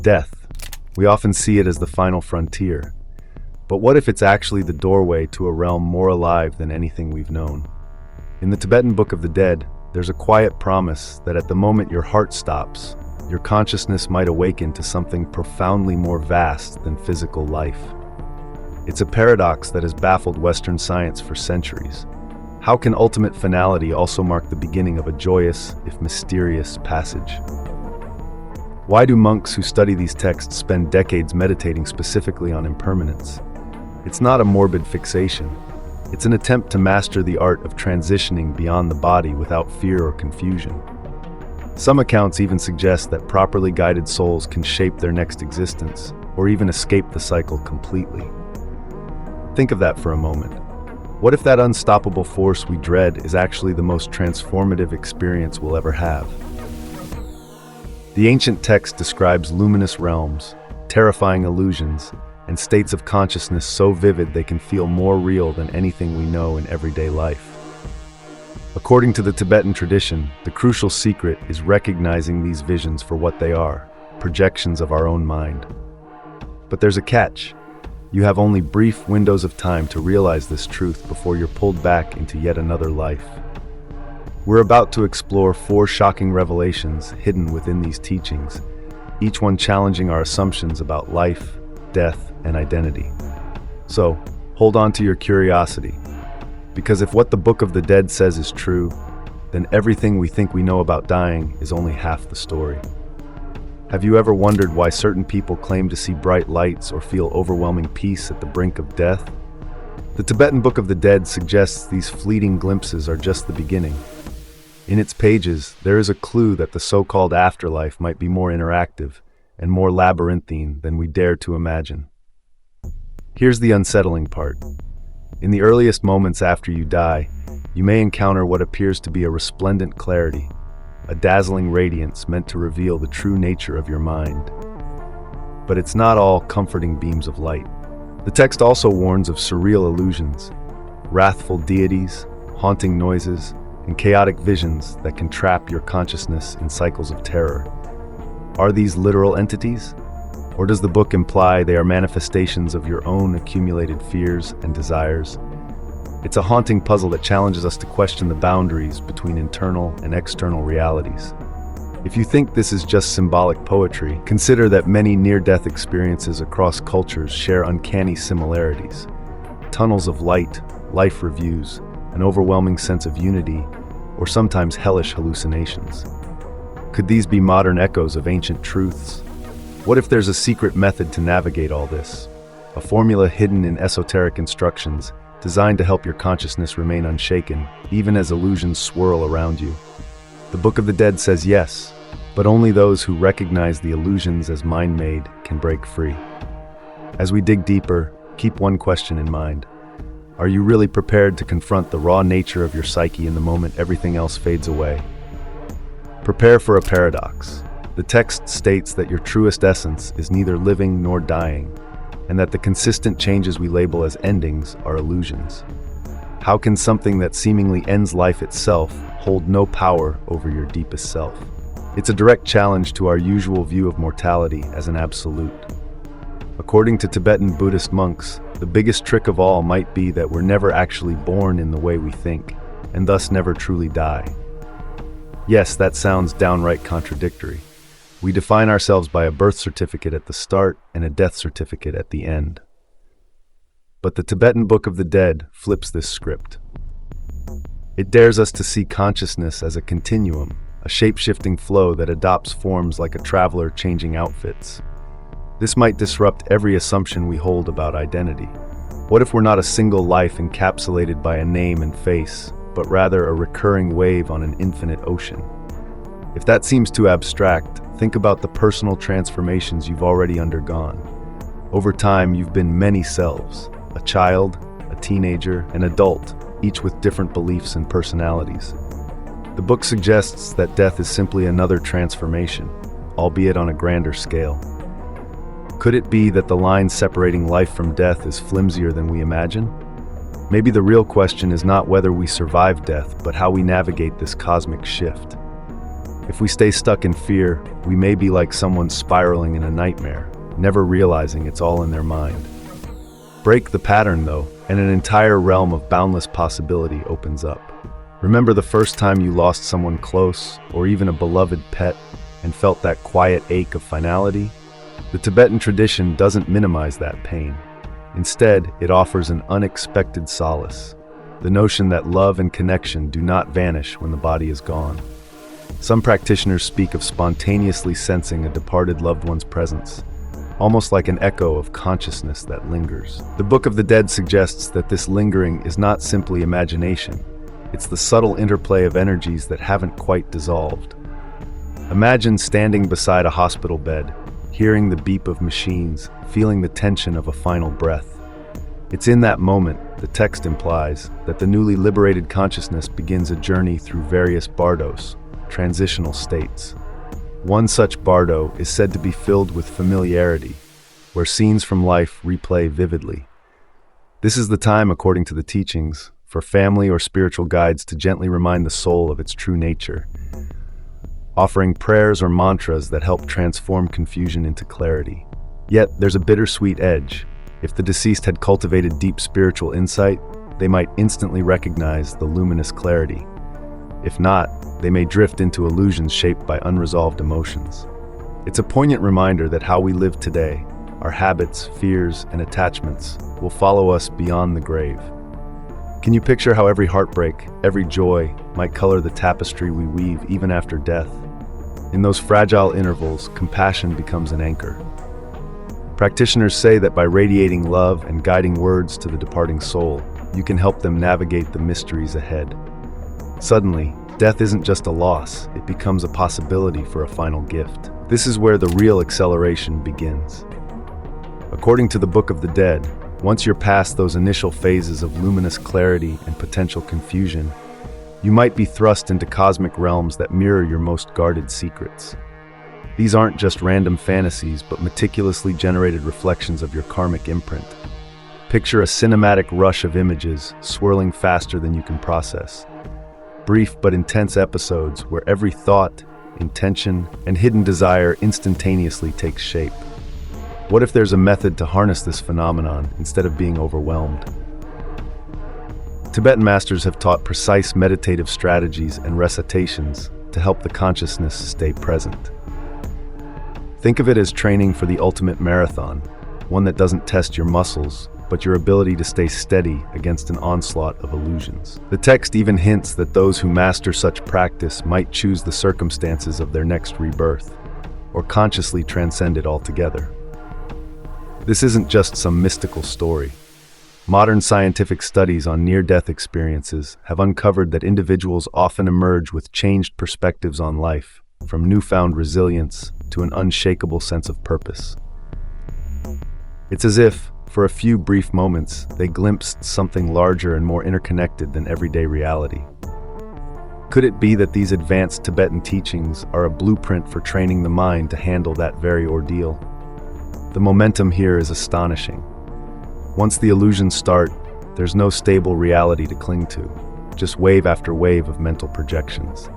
Death. We often see it as the final frontier. But what if it's actually the doorway to a realm more alive than anything we've known? In the Tibetan Book of the Dead, there's a quiet promise that at the moment your heart stops, your consciousness might awaken to something profoundly more vast than physical life. It's a paradox that has baffled Western science for centuries. How can ultimate finality also mark the beginning of a joyous, if mysterious, passage? Why do monks who study these texts spend decades meditating specifically on impermanence? It's not a morbid fixation. It's an attempt to master the art of transitioning beyond the body without fear or confusion. Some accounts even suggest that properly guided souls can shape their next existence, or even escape the cycle completely. Think of that for a moment. What if that unstoppable force we dread is actually the most transformative experience we'll ever have? The ancient text describes luminous realms, terrifying illusions, and states of consciousness so vivid they can feel more real than anything we know in everyday life. According to the Tibetan tradition, the crucial secret is recognizing these visions for what they are, projections of our own mind. But there's a catch. You have only brief windows of time to realize this truth before you're pulled back into yet another life. We're about to explore 4 shocking revelations hidden within these teachings, each one challenging our assumptions about life, death, and identity. So, hold on to your curiosity, because if what the Book of the Dead says is true, then everything we think we know about dying is only half the story. Have you ever wondered why certain people claim to see bright lights or feel overwhelming peace at the brink of death? The Tibetan Book of the Dead suggests these fleeting glimpses are just the beginning. In its pages, there is a clue that the so-called afterlife might be more interactive and more labyrinthine than we dare to imagine. Here's the unsettling part. In the earliest moments after you die, you may encounter what appears to be a resplendent clarity, a dazzling radiance meant to reveal the true nature of your mind. But it's not all comforting beams of light. The text also warns of surreal illusions, wrathful deities, haunting noises, and chaotic visions that can trap your consciousness in cycles of terror. Are these literal entities? Or does the book imply they are manifestations of your own accumulated fears and desires? It's a haunting puzzle that challenges us to question the boundaries between internal and external realities. If you think this is just symbolic poetry, consider that many near-death experiences across cultures share uncanny similarities. Tunnels of light, life reviews, an overwhelming sense of unity, or sometimes hellish hallucinations. Could these be modern echoes of ancient truths? What if there's a secret method to navigate all this? A formula hidden in esoteric instructions, designed to help your consciousness remain unshaken, even as illusions swirl around you. The Book of the Dead says yes, but only those who recognize the illusions as mind-made can break free. As we dig deeper, keep one question in mind. Are you really prepared to confront the raw nature of your psyche in the moment everything else fades away? Prepare for a paradox. The text states that your truest essence is neither living nor dying, and that the consistent changes we label as endings are illusions. How can something that seemingly ends life itself hold no power over your deepest self? It's a direct challenge to our usual view of mortality as an absolute. According to Tibetan Buddhist monks, the biggest trick of all might be that we're never actually born in the way we think, and thus never truly die. Yes, that sounds downright contradictory. We define ourselves by a birth certificate at the start and a death certificate at the end. But the Tibetan Book of the Dead flips this script. It dares us to see consciousness as a continuum, a shape-shifting flow that adopts forms like a traveler changing outfits. This might disrupt every assumption we hold about identity. What if we're not a single life encapsulated by a name and face, but rather a recurring wave on an infinite ocean? If that seems too abstract, think about the personal transformations you've already undergone. Over time, you've been many selves, a child, a teenager, an adult, each with different beliefs and personalities. The book suggests that death is simply another transformation, albeit on a grander scale. Could it be that the line separating life from death is flimsier than we imagine? Maybe the real question is not whether we survive death, but how we navigate this cosmic shift. If we stay stuck in fear, we may be like someone spiraling in a nightmare, never realizing it's all in their mind. Break the pattern, though, and an entire realm of boundless possibility opens up. Remember the first time you lost someone close, or even a beloved pet, and felt that quiet ache of finality? The Tibetan tradition doesn't minimize that pain. Instead, it offers an unexpected solace, the notion that love and connection do not vanish when the body is gone. Some practitioners speak of spontaneously sensing a departed loved one's presence, almost like an echo of consciousness that lingers. The Book of the Dead suggests that this lingering is not simply imagination. It's the subtle interplay of energies that haven't quite dissolved. Imagine standing beside a hospital bed, hearing the beep of machines, feeling the tension of a final breath. It's in that moment, the text implies, that the newly liberated consciousness begins a journey through various bardos, transitional states. One such bardo is said to be filled with familiarity, where scenes from life replay vividly. This is the time, according to the teachings, for family or spiritual guides to gently remind the soul of its true nature, offering prayers or mantras that help transform confusion into clarity. Yet, there's a bittersweet edge. If the deceased had cultivated deep spiritual insight, they might instantly recognize the luminous clarity. If not, they may drift into illusions shaped by unresolved emotions. It's a poignant reminder that how we live today, our habits, fears, and attachments, will follow us beyond the grave. Can you picture how every heartbreak, every joy, might color the tapestry we weave even after death? In those fragile intervals, compassion becomes an anchor. Practitioners say that by radiating love and guiding words to the departing soul, you can help them navigate the mysteries ahead. Suddenly, death isn't just a loss, it becomes a possibility for a final gift. This is where the real acceleration begins. According to the Book of the Dead, once you're past those initial phases of luminous clarity and potential confusion, you might be thrust into cosmic realms that mirror your most guarded secrets. These aren't just random fantasies, but meticulously generated reflections of your karmic imprint. Picture a cinematic rush of images, swirling faster than you can process. Brief but intense episodes where every thought, intention, and hidden desire instantaneously takes shape. What if there's a method to harness this phenomenon instead of being overwhelmed? Tibetan masters have taught precise meditative strategies and recitations to help the consciousness stay present. Think of it as training for the ultimate marathon, one that doesn't test your muscles, but your ability to stay steady against an onslaught of illusions. The text even hints that those who master such practice might choose the circumstances of their next rebirth, or consciously transcend it altogether. This isn't just some mystical story. Modern scientific studies on near-death experiences have uncovered that individuals often emerge with changed perspectives on life, from newfound resilience to an unshakable sense of purpose. It's as if, for a few brief moments, they glimpsed something larger and more interconnected than everyday reality. Could it be that these advanced Tibetan teachings are a blueprint for training the mind to handle that very ordeal? The momentum here is astonishing. Once the illusions start, there's no stable reality to cling to, just wave after wave of mental projections.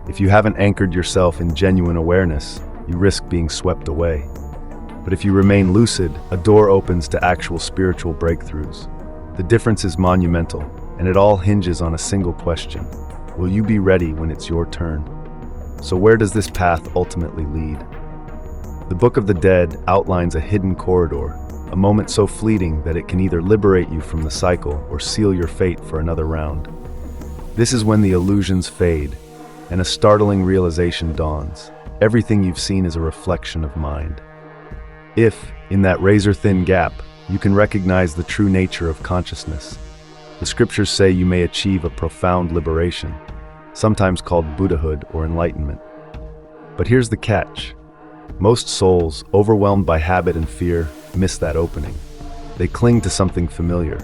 If you haven't anchored yourself in genuine awareness, you risk being swept away. But if you remain lucid, a door opens to actual spiritual breakthroughs. The difference is monumental, and it all hinges on a single question. Will you be ready when it's your turn? So where does this path ultimately lead? The Book of the Dead outlines a hidden corridor, a moment so fleeting that it can either liberate you from the cycle or seal your fate for another round. This is when the illusions fade, and a startling realization dawns. Everything you've seen is a reflection of mind. If, in that razor-thin gap, you can recognize the true nature of consciousness, the scriptures say you may achieve a profound liberation, sometimes called Buddhahood or enlightenment. But here's the catch. Most souls, overwhelmed by habit and fear, miss that opening. They cling to something familiar,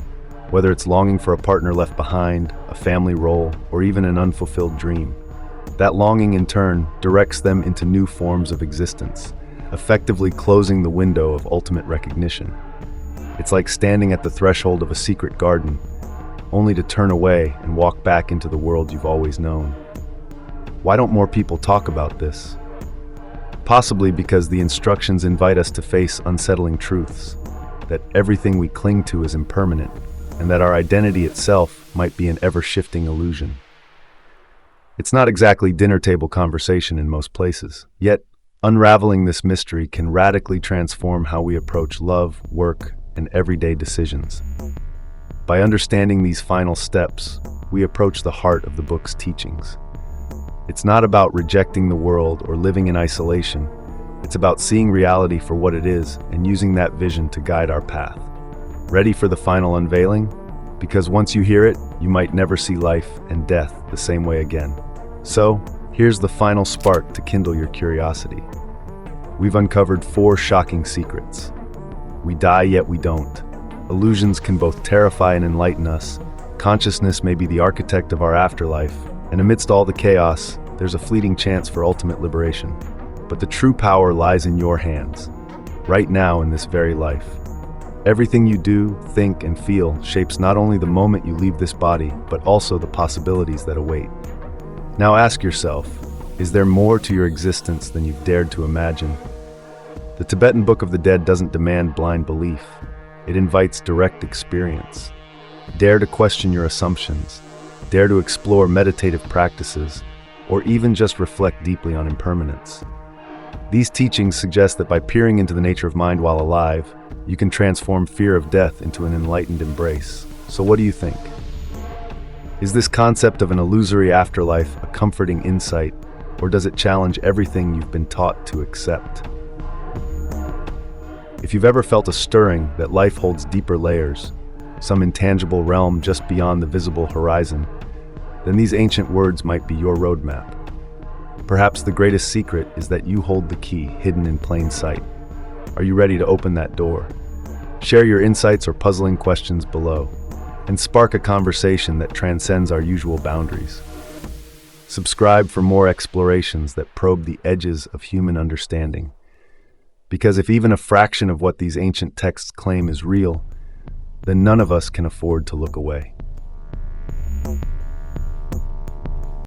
whether it's longing for a partner left behind, a family role, or even an unfulfilled dream. That longing, in turn, directs them into new forms of existence, effectively closing the window of ultimate recognition. It's like standing at the threshold of a secret garden, only to turn away and walk back into the world you've always known. Why don't more people talk about this? Possibly because the instructions invite us to face unsettling truths, that everything we cling to is impermanent, and that our identity itself might be an ever-shifting illusion. It's not exactly dinner table conversation in most places, yet unraveling this mystery can radically transform how we approach love, work, and everyday decisions. By understanding these final steps, we approach the heart of the book's teachings. It's not about rejecting the world or living in isolation. It's about seeing reality for what it is and using that vision to guide our path. Ready for the final unveiling? Because once you hear it, you might never see life and death the same way again. So, here's the final spark to kindle your curiosity. We've uncovered 4 shocking secrets. We die, yet we don't. Illusions can both terrify and enlighten us. Consciousness may be the architect of our afterlife, and amidst all the chaos, there's a fleeting chance for ultimate liberation. But the true power lies in your hands, right now in this very life. Everything you do, think, and feel shapes not only the moment you leave this body, but also the possibilities that await. Now ask yourself, is there more to your existence than you've dared to imagine? The Tibetan Book of the Dead doesn't demand blind belief. It invites direct experience. Dare to question your assumptions. Dare to explore meditative practices, or even just reflect deeply on impermanence. These teachings suggest that by peering into the nature of mind while alive, you can transform fear of death into an enlightened embrace. So what do you think? Is this concept of an illusory afterlife a comforting insight, or does it challenge everything you've been taught to accept? If you've ever felt a stirring that life holds deeper layers, some intangible realm just beyond the visible horizon, then these ancient words might be your roadmap. Perhaps the greatest secret is that you hold the key hidden in plain sight. Are you ready to open that door? Share your insights or puzzling questions below, and spark a conversation that transcends our usual boundaries. Subscribe for more explorations that probe the edges of human understanding. Because if even a fraction of what these ancient texts claim is real, then none of us can afford to look away.